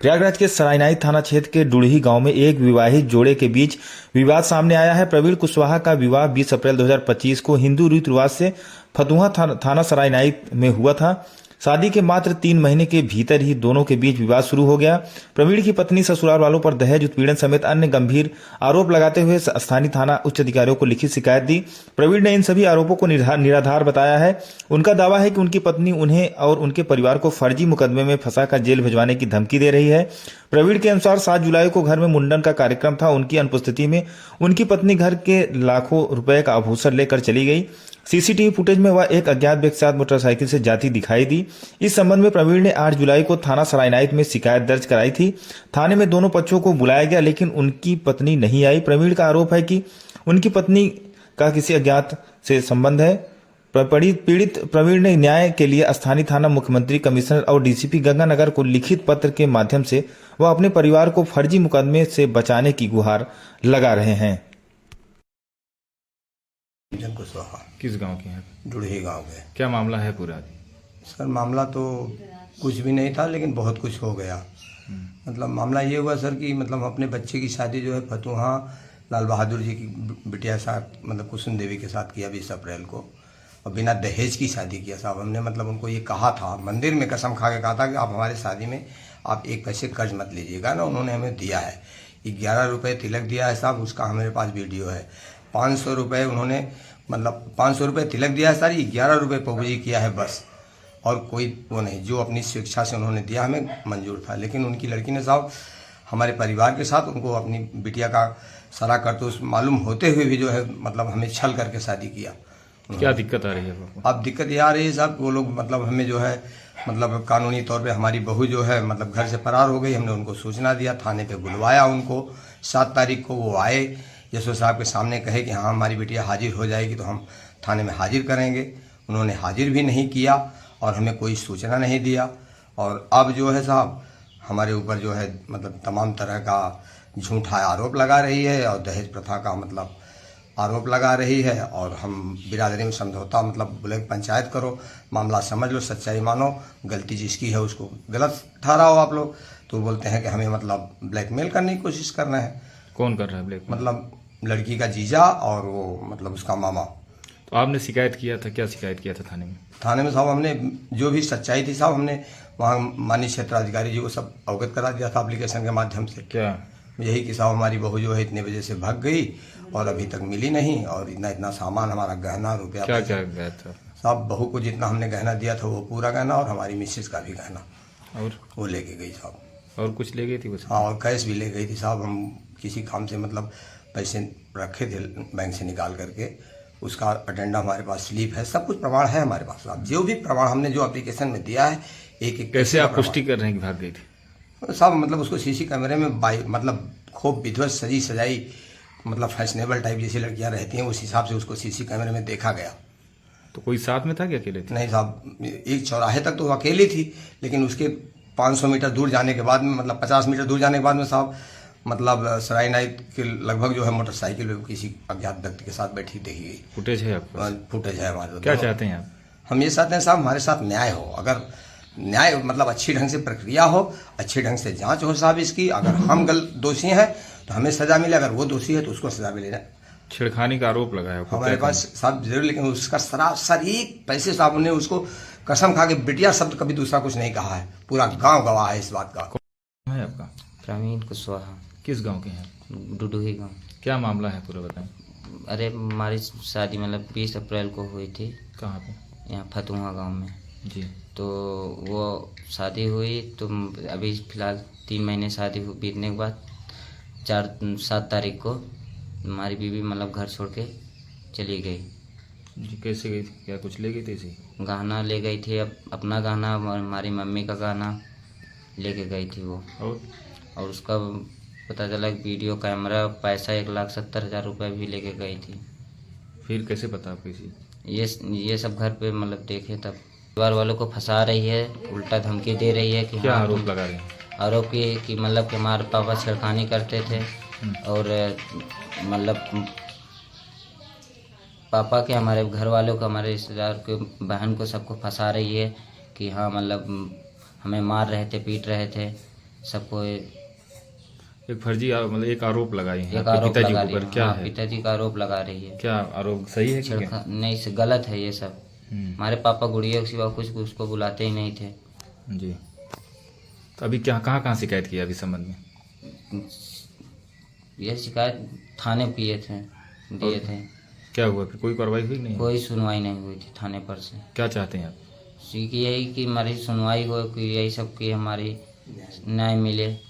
प्रयागराज के सरायनाई थाना क्षेत्र के डुड़ही गांव में एक विवाहित जोड़े के बीच विवाद सामने आया है। प्रवीण कुशवाहा का विवाह 20 अप्रैल 2025 को हिंदू रीति रिवाज से फतुहा थाना सरायनाई में हुआ था। शादी के मात्र 3 महीने के भीतर ही दोनों के बीच विवाद शुरू हो गया। प्रवीण की पत्नी ससुराल वालों पर दहेज उत्पीड़न समेत अन्य गंभीर आरोप लगाते हुए स्थानीय थाना उच्च अधिकारियों को लिखित शिकायत दी। प्रवीण ने इन सभी आरोपों को निराधार बताया है। उनका दावा है कि उनकी पत्नी उन्हें और उनके परिवार को फर्जी मुकदमे में फंसाकर जेल भिजवाने की धमकी दे रही है। प्रवीण के अनुसार 7 जुलाई को घर में मुंडन का कार्यक्रम था। उनकी अनुपस्थिति में उनकी पत्नी घर के लाखों रुपए का आभूषण लेकर चली गई। सीसीटीवी फुटेज में वह एक अज्ञात व्यक्ति के साथ मोटरसाइकिल से जाती दिखाई दी। इस संबंध में प्रवीण ने 8 जुलाई को थाना सरायनाई में शिकायत दर्ज कराई थी। थाने में दोनों पक्षों को बुलाया गया, लेकिन उनकी पत्नी नहीं आई। प्रवीण का आरोप है कि उनकी पत्नी का किसी अज्ञात से संबंध है। पीड़ित प्रवीण ने न्याय के लिए स्थानीय थाना मुख्यमंत्री, कमिश्नर और डीसीपी गंगानगर को लिखित पत्र के माध्यम से वह अपने परिवार को फर्जी मुकदमे से बचाने की गुहार लगा रहे हैं। जन कुशवाहा किस गांव के हैं? डुड़ही गांव के। क्या मामला है पूरा? सर मामला तो कुछ भी नहीं था, लेकिन बहुत कुछ हो गया। मतलब मामला ये हुआ सर कि मतलब अपने बच्चे की शादी जो है फतुहा लाल बहादुर जी की बिटिया साथ मतलब कुसुम देवी के साथ किया 20 अप्रैल को, और बिना दहेज की शादी किया साहब। हमने मतलब उनको ये कहा था, मंदिर में कसम खा के कहा था कि आप हमारे शादी में आप 1 पैसे कर्ज मत लीजिएगा ना। उन्होंने हमें दिया है, 11 रुपये तिलक दिया है साहब, उसका हमारे पास वीडियो है। 500 रुपये उन्होंने मतलब 500 रुपये तिलक दिया है सर, 11 रुपये पबूजी किया है बस, और कोई वो नहीं। जो अपनी शिक्षा से उन्होंने दिया हमें मंजूर था, लेकिन उनकी लड़की ने साहब हमारे परिवार के साथ उनको अपनी बिटिया का सारा करतूत मालूम होते हुए भी जो है मतलब हमें छल करके शादी किया। क्या दिक्कत आ रही है? अब दिक्कत ये आ रही है साहब, वो लोग मतलब हमें जो है मतलब कानूनी तौर पे हमारी बहू जो है मतलब घर से फरार हो गई। हमने उनको सूचना दिया, थाने पे बुलवाया उनको। 7 तारीख को वो आए, यशो साहब के सामने कहे कि हाँ हमारी बिटिया हाजिर हो जाएगी तो हम थाने में हाजिर करेंगे। उन्होंने हाजिर भी नहीं किया और हमें कोई सूचना नहीं दिया। और अब जो है साहब हमारे ऊपर जो है मतलब तमाम तरह का झूठा आरोप लगा रही है और दहेज प्रथा का मतलब आरोप लगा रही है। और हम बिरादरी में समझौता मतलब बोले पंचायत करो, मामला समझ लो, सच्चाई मानो, गलती जिसकी है उसको गलत ठहराओ आप लोग। तो बोलते हैं कि हमें मतलब ब्लैकमेल करने की कोशिश करना है। कौन कर रहा है ब्लैकमेल? मतलब लड़की का जीजा और वो मतलब उसका मामा। तो आपने शिकायत किया था? क्या शिकायत किया था थाने में? थाने में साहब हमने जो भी सच्चाई थी साहब हमने वहाँ माननीय क्षेत्राधिकारी जी को सब अवगत करा दिया था एप्लीकेशन के माध्यम से। क्या? यही कि साहब हमारी बहू जो है इतने बजे से भाग गई और अभी तक मिली नहीं, और इतना सामान हमारा गहना रुपया क्या क्या गया था साहब? बहू को जितना हमने गहना दिया था वो पूरा गहना, और हमारी मिसेज का भी गहना और वो लेके गई साहब। और कुछ ले गई थी? हाँ, और कैश भी ले गई थी साहब। हम किसी काम से मतलब पैसे रखे थे बैंक से निकाल करके, उसका अटेंडा हमारे पास, स्लिप है, सब कुछ प्रमाण है हमारे पास साहब। जो भी प्रमाण हमने जो एप्लीकेशन में दिया है एक कैसे आप पुष्टि कर रहे हैं कि भाग गई थी साहब? मतलब उसको सीसी कैमरे में मतलब खूब विधिवत सजी सजाई मतलब फैशनेबल टाइप जैसी लड़कियां रहती हैं, उस हिसाब से उसको सीसी कैमरे में देखा गया। तो कोई साथ में था कि अकेले थे? नहीं साहब, एक चौराहे तक तो वो अकेली थी, लेकिन उसके 500 मीटर दूर जाने के बाद में मतलब 50 मीटर दूर जाने के बाद में साहब मतलब सरायनाई के लगभग जो है मोटरसाइकिल में किसी अज्ञात व्यक्ति के साथ बैठी देखी गई। फुटेज है आपके पास? फुटेज है हमारे। क्या चाहते हैं आप? हम ये चाहते हैं साहब हमारे साथ न्याय हो। अगर न्याय मतलब अच्छी ढंग से प्रक्रिया हो, अच्छे ढंग से जांच हो साहब इसकी। अगर हम दोषी हैं तो हमें सजा मिले, अगर वो दोषी है तो उसको सजा मिले। छेड़खानी का आरोप लगाया हमारे पास साहब जरूर, लेकिन उसका सरासर एक पैसे साहब ने उसको कसम खा के बिटिया शब्द कभी दूसरा कुछ नहीं कहा है। पूरा गांव गवाह है इस बात का। कौन है आपका? प्रवीण कुशवाहा। किस गांव के हैं? डुडुही गांव। क्या मामला है पूरा बताएं। अरे हमारी शादी मतलब 20 अप्रैल को हुई थी। कहाँ पे? यहाँ फतुहा गांव में जी। तो वो शादी हुई तो अभी फ़िलहाल 3 महीने शादी बीतने के बाद 7 तारीख को हमारी बीवी मतलब घर छोड़ के चली गई। जी, कैसे गई थी? क्या कुछ ले गई थी? इसी गहना ले गई थी, अपना गहना, हमारी मम्मी का गहना लेके गई थी वो। और उसका पता चला वीडियो कैमरा, पैसा 1,70,000 रुपये भी लेके गई थी। फिर कैसे पता आपको? ये सब घर पे मतलब देखे तब। परिवार वालों को फंसा रही है, उल्टा धमकी दे रही है कि क्या हाँ, आरोप लगा रहे हैं? आरोप ये कि मतलब कि हमारे पापा छेड़खानी करते थे, और मतलब पापा के, हमारे घर वालों को, हमारे रिश्तेदार के, बहन को, सबको फंसा रही है कि हाँ मतलब हमें मार रहे थे, पीट रहे थे। सबको एक फर्जी मतलब एक आरोप लगाई है एक आपके आरोप पिताजी लगा के रही ऊपर, है। क्या हाँ, है? पिताजी का आरोप लगा रही है। क्या आरोप सही है कि क्या? नहीं से गलत है ये सब। हमारे पापा गुड़िया के सिवा कुछ उसको बुलाते ही नहीं थे। जी। तो अभी क्या कहाँ शिकायत किया अभी संबंध में? यह शिकायत थाने दिए थे। क्या हुआ फिर, कोई कार्रवाई हुई नहीं? कोई सुनवाई नहीं हुई थी थाने पर से। क्या चाहते हैं आप? यही कि हमारी सुनवाई हो, कि यही सब की हमारी न्याय मिले।